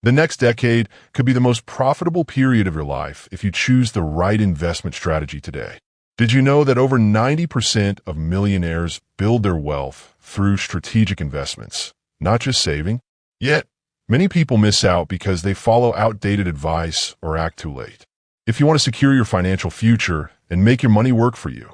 The next decade could be the most profitable period of your life if you choose the right investment strategy today. Did you know that over 90% of millionaires build their wealth through strategic investments, not just saving? Yet, many people miss out because they follow outdated advice or act too late. If you want to secure your financial future and make your money work for you,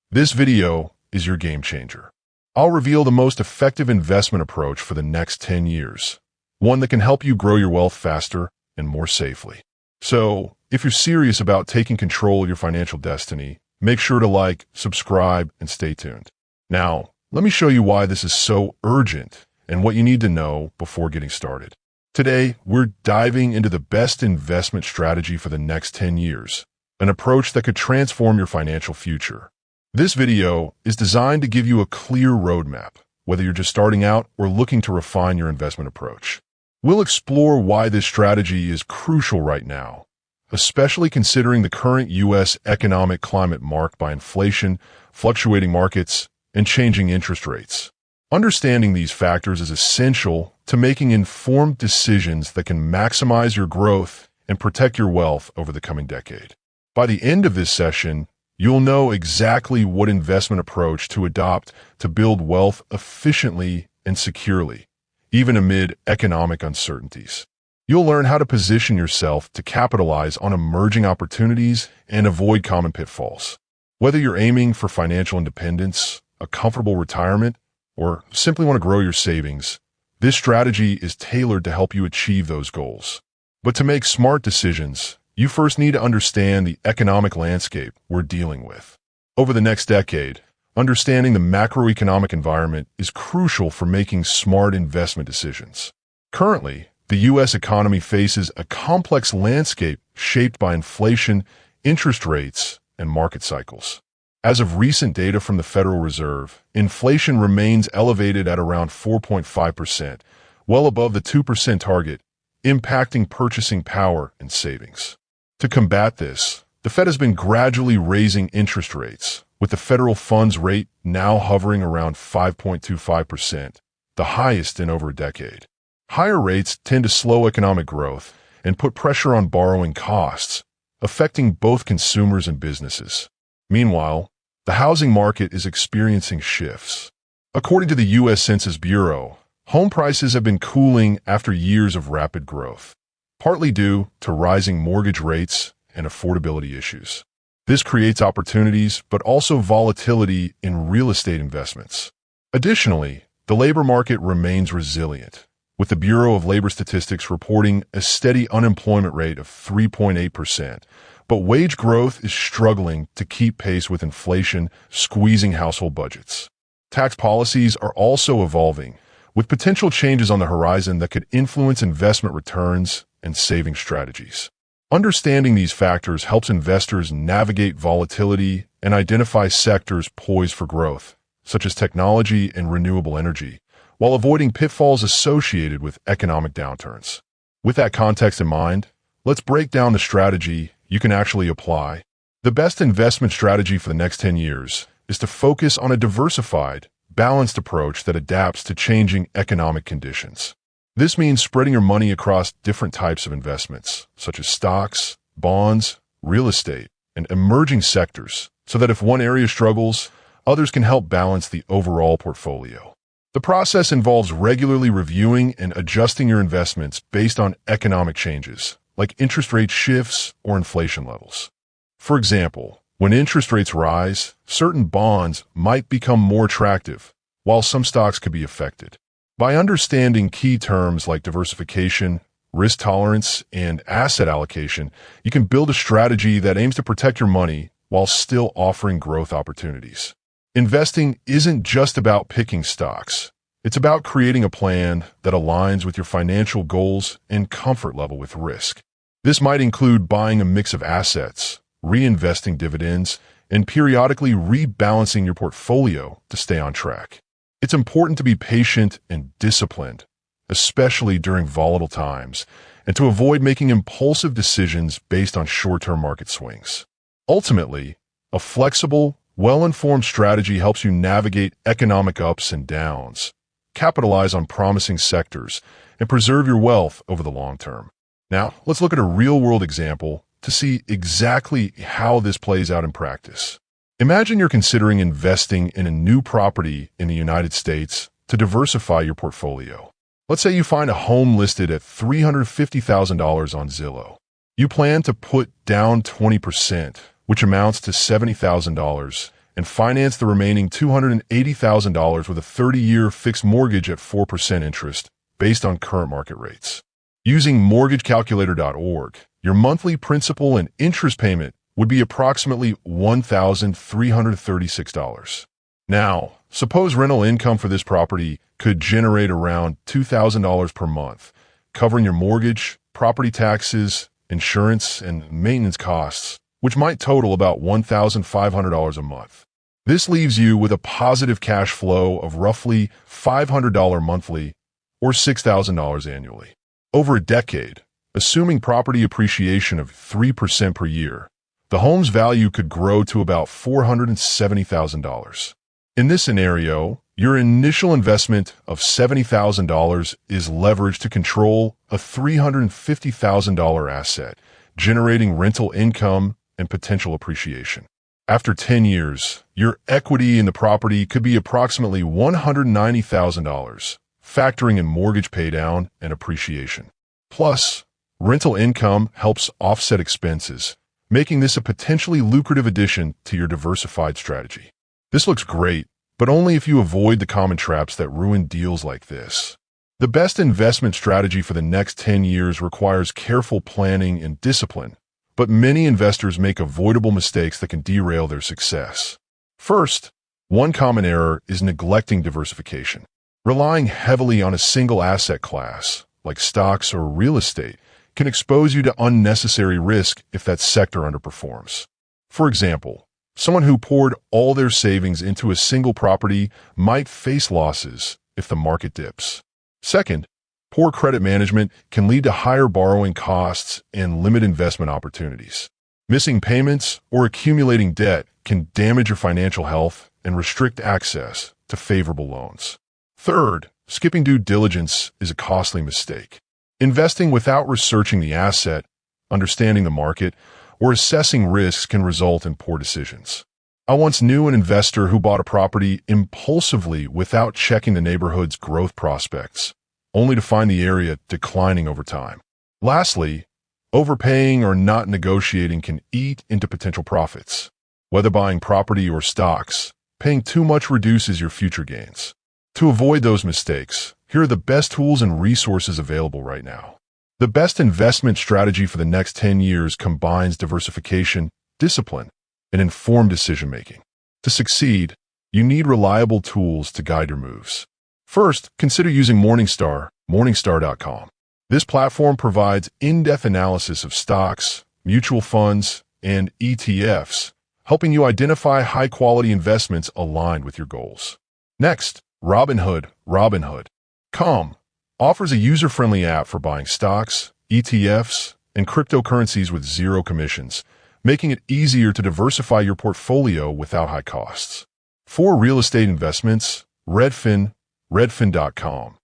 this video is your game changer. I'll reveal the most effective investment approach for the next 10 years, one that can help you grow your wealth faster and more safely. So, if you're serious about taking control of your financial destiny, make sure to like, subscribe, and stay tuned. Now, let me show you why this is so urgent and what you need to know before getting started. Today, we're diving into the best investment strategy for the next 10 years, an approach that could transform your financial future. This video is designed to give you a clear roadmap, whether you're just starting out or looking to refine your investment approach. We'll explore why this strategy is crucial right now, especially considering the current U.S. economic climate marked by inflation, fluctuating markets, and changing interest rates. Understanding these factors is essential to making informed decisions that can maximize your growth and protect your wealth over the coming decade. By the end of this session, you'll know exactly what investment approach to adopt to build wealth efficiently and securely, even amid economic uncertainties. You'll learn how to position yourself to capitalize on emerging opportunities and avoid common pitfalls. Whether you're aiming for financial independence, a comfortable retirement, or simply want to grow your savings, this strategy is tailored to help you achieve those goals. But to make smart decisions, you first need to understand the economic landscape we're dealing with. Over the next decade, understanding the macroeconomic environment is crucial for making smart investment decisions. Currently, the U.S. economy faces a complex landscape shaped by inflation, interest rates, and market cycles. As of recent data from the Federal Reserve, inflation remains elevated at around 4.5%, well above the 2% target, impacting purchasing power and savings. To combat this, the Fed has been gradually raising interest rates, with the federal funds rate now hovering around 5.25%, the highest in over a decade. Higher rates tend to slow economic growth and put pressure on borrowing costs, affecting both consumers and businesses. Meanwhile, the housing market is experiencing shifts. According to the U.S. Census Bureau, home prices have been cooling after years of rapid growth, partly due to rising mortgage rates and affordability issues. This creates opportunities, but also volatility in real estate investments. Additionally, the labor market remains resilient, with the Bureau of Labor Statistics reporting a steady unemployment rate of 3.8%, but wage growth is struggling to keep pace with inflation, squeezing household budgets. Tax policies are also evolving, with potential changes on the horizon that could influence investment returns and saving strategies. Understanding these factors helps investors navigate volatility and identify sectors poised for growth, such as technology and renewable energy, while avoiding pitfalls associated with economic downturns. With that context in mind, let's break down the strategy you can actually apply. The best investment strategy for the next 10 years is to focus on a diversified, balanced approach that adapts to changing economic conditions. This means spreading your money across different types of investments, such as stocks, bonds, real estate, and emerging sectors, so that if one area struggles, others can help balance the overall portfolio. The process involves regularly reviewing and adjusting your investments based on economic changes, like interest rate shifts or inflation levels. For example, when interest rates rise, certain bonds might become more attractive, while some stocks could be affected. By understanding key terms like diversification, risk tolerance, and asset allocation, you can build a strategy that aims to protect your money while still offering growth opportunities. Investing isn't just about picking stocks. It's about creating a plan that aligns with your financial goals and comfort level with risk. This might include buying a mix of assets, reinvesting dividends, and periodically rebalancing your portfolio to stay on track. It's important to be patient and disciplined, especially during volatile times, and to avoid making impulsive decisions based on short-term market swings. Ultimately, a flexible, well-informed strategy helps you navigate economic ups and downs, capitalize on promising sectors, and preserve your wealth over the long term. Now, let's look at a real-world example to see exactly how this plays out in practice. Imagine you're considering investing in a new property in the United States to diversify your portfolio. Let's say you find a home listed at $350,000 on Zillow. You plan to put down 20%, which amounts to $70,000, and finance the remaining $280,000 with a 30-year fixed mortgage at 4% interest based on current market rates. Using mortgagecalculator.org, your monthly principal and interest payment would be approximately $1,336. Now, suppose rental income for this property could generate around $2,000 per month, covering your mortgage, property taxes, insurance, and maintenance costs, which might total about $1,500 a month. This leaves you with a positive cash flow of roughly $500 monthly or $6,000 annually. Over a decade, assuming property appreciation of 3% per year, the home's value could grow to about $470,000. In this scenario, your initial investment of $70,000 is leveraged to control a $350,000 asset, generating rental income and potential appreciation. After 10 years, your equity in the property could be approximately $190,000, factoring in mortgage paydown and appreciation. Plus, rental income helps offset expenses, making this a potentially lucrative addition to your diversified strategy. This looks great, but only if you avoid the common traps that ruin deals like this. The best investment strategy for the next 10 years requires careful planning and discipline, but many investors make avoidable mistakes that can derail their success. First, one common error is neglecting diversification. Relying heavily on a single asset class, like stocks or real estate, can expose you to unnecessary risk if that sector underperforms. For example, someone who poured all their savings into a single property might face losses if the market dips. Second, poor credit management can lead to higher borrowing costs and limit investment opportunities. Missing payments or accumulating debt can damage your financial health and restrict access to favorable loans. Third, skipping due diligence is a costly mistake. Investing without researching the asset, understanding the market, or assessing risks can result in poor decisions. I once knew an investor who bought a property impulsively without checking the neighborhood's growth prospects, only to find the area declining over time. Lastly, overpaying or not negotiating can eat into potential profits. Whether buying property or stocks, paying too much reduces your future gains. To avoid those mistakes, here are the best tools and resources available right now. The best investment strategy for the next 10 years combines diversification, discipline, and informed decision-making. To succeed, you need reliable tools to guide your moves. First, consider using Morningstar, Morningstar.com. This platform provides in-depth analysis of stocks, mutual funds, and ETFs, helping you identify high-quality investments aligned with your goals. Next, Robinhood, Robinhood.com offers a user-friendly app for buying stocks, ETFs, and cryptocurrencies with zero commissions, making it easier to diversify your portfolio without high costs. For real estate investments, Redfin, Redfin.com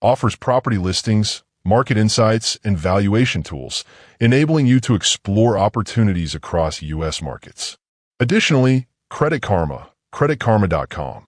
offers property listings, market insights, and valuation tools, enabling you to explore opportunities across U.S. markets. Additionally, Credit Karma, CreditKarma.com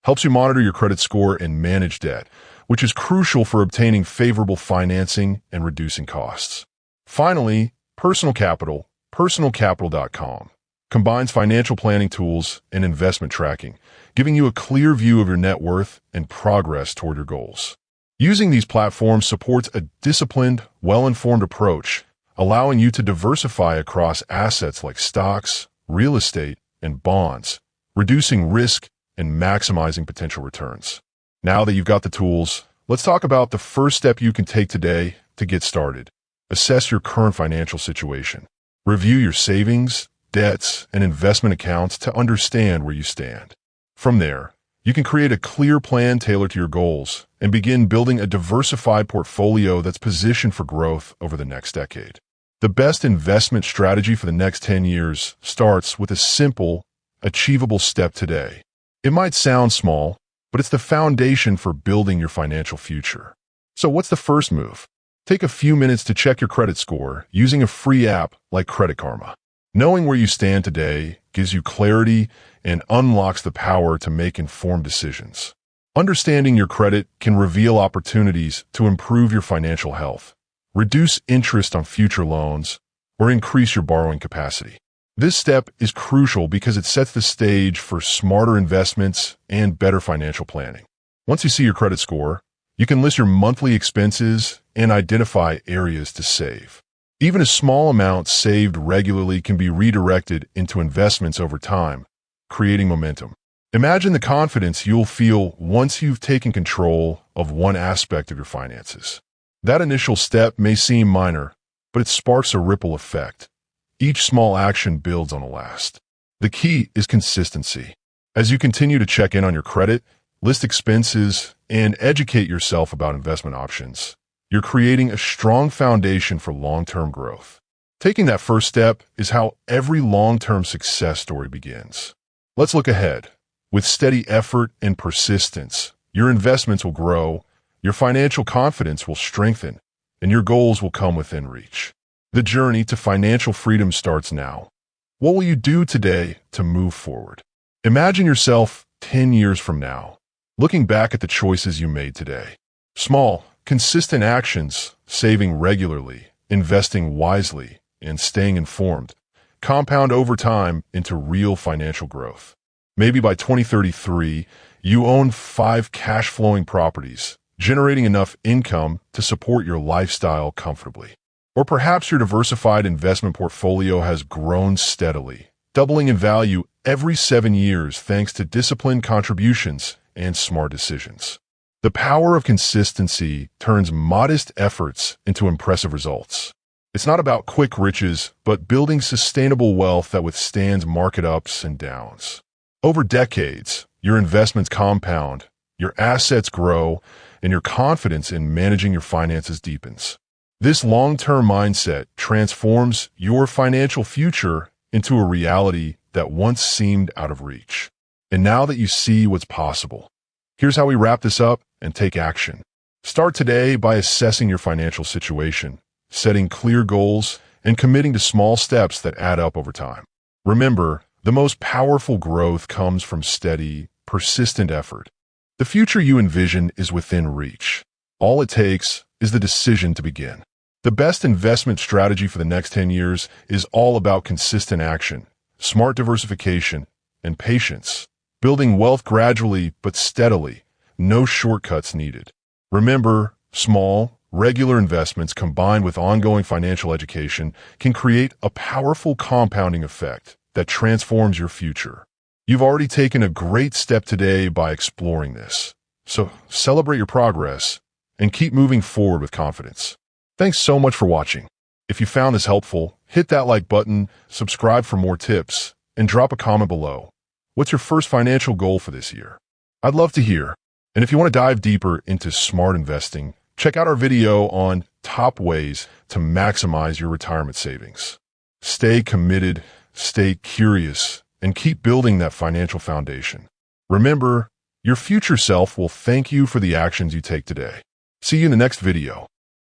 helps you monitor your credit score and manage debt, which is crucial for obtaining favorable financing and reducing costs. Finally, Personal Capital, PersonalCapital.com combines financial planning tools and investment tracking, giving you a clear view of your net worth and progress toward your goals. Using these platforms supports a disciplined, well-informed approach, allowing you to diversify across assets like stocks, real estate, and bonds, reducing risk and maximizing potential returns. Now that you've got the tools, let's talk about the first step you can take today to get started. Assess your current financial situation. Review your savings, debts, and investment accounts to understand where you stand. From there, you can create a clear plan tailored to your goals and begin building a diversified portfolio that's positioned for growth over the next decade. The best investment strategy for the next 10 years starts with a simple, achievable step today. It might sound small, but it's the foundation for building your financial future. So what's the first move? Take a few minutes to check your credit score using a free app like Credit Karma. Knowing where you stand today gives you clarity and unlocks the power to make informed decisions. Understanding your credit can reveal opportunities to improve your financial health, reduce interest on future loans, or increase your borrowing capacity. This step is crucial because it sets the stage for smarter investments and better financial planning. Once you see your credit score, you can list your monthly expenses and identify areas to save. Even a small amount saved regularly can be redirected into investments over time, creating momentum. Imagine the confidence you'll feel once you've taken control of one aspect of your finances. That initial step may seem minor, but it sparks a ripple effect. Each small action builds on the last. The key is consistency. As you continue to check in on your credit, list expenses, and educate yourself about investment options, you're creating a strong foundation for long-term growth. Taking that first step is how every long-term success story begins. Let's look ahead. With steady effort and persistence, your investments will grow, your financial confidence will strengthen, and your goals will come within reach. The journey to financial freedom starts now. What will you do today to move forward? Imagine yourself 10 years from now, looking back at the choices you made today. Small, consistent actions, saving regularly, investing wisely, and staying informed, compound over time into real financial growth. Maybe by 2033, you own 5 cash-flowing properties, generating enough income to support your lifestyle comfortably. Or perhaps your diversified investment portfolio has grown steadily, doubling in value every 7 years thanks to disciplined contributions and smart decisions. The power of consistency turns modest efforts into impressive results. It's not about quick riches, but building sustainable wealth that withstands market ups and downs. Over decades, your investments compound, your assets grow, and your confidence in managing your finances deepens. This long-term mindset transforms your financial future into a reality that once seemed out of reach. And now that you see what's possible, here's how we wrap this up and take action. Start today by assessing your financial situation, setting clear goals, and committing to small steps that add up over time. Remember, the most powerful growth comes from steady, persistent effort. The future you envision is within reach. All it takes is the decision to begin. The best investment strategy for the next 10 years is all about consistent action, smart diversification, and patience. Building wealth gradually but steadily, no shortcuts needed. Remember, small, regular investments combined with ongoing financial education can create a powerful compounding effect that transforms your future. You've already taken a great step today by exploring this. So celebrate your progress and keep moving forward with confidence. Thanks so much for watching. If you found this helpful, hit that like button, subscribe for more tips, and drop a comment below. What's your first financial goal for this year? I'd love to hear. And if you want to dive deeper into smart investing, check out our video on top ways to maximize your retirement savings. Stay committed, stay curious, and keep building that financial foundation. Remember, your future self will thank you for the actions you take today. See you in the next video.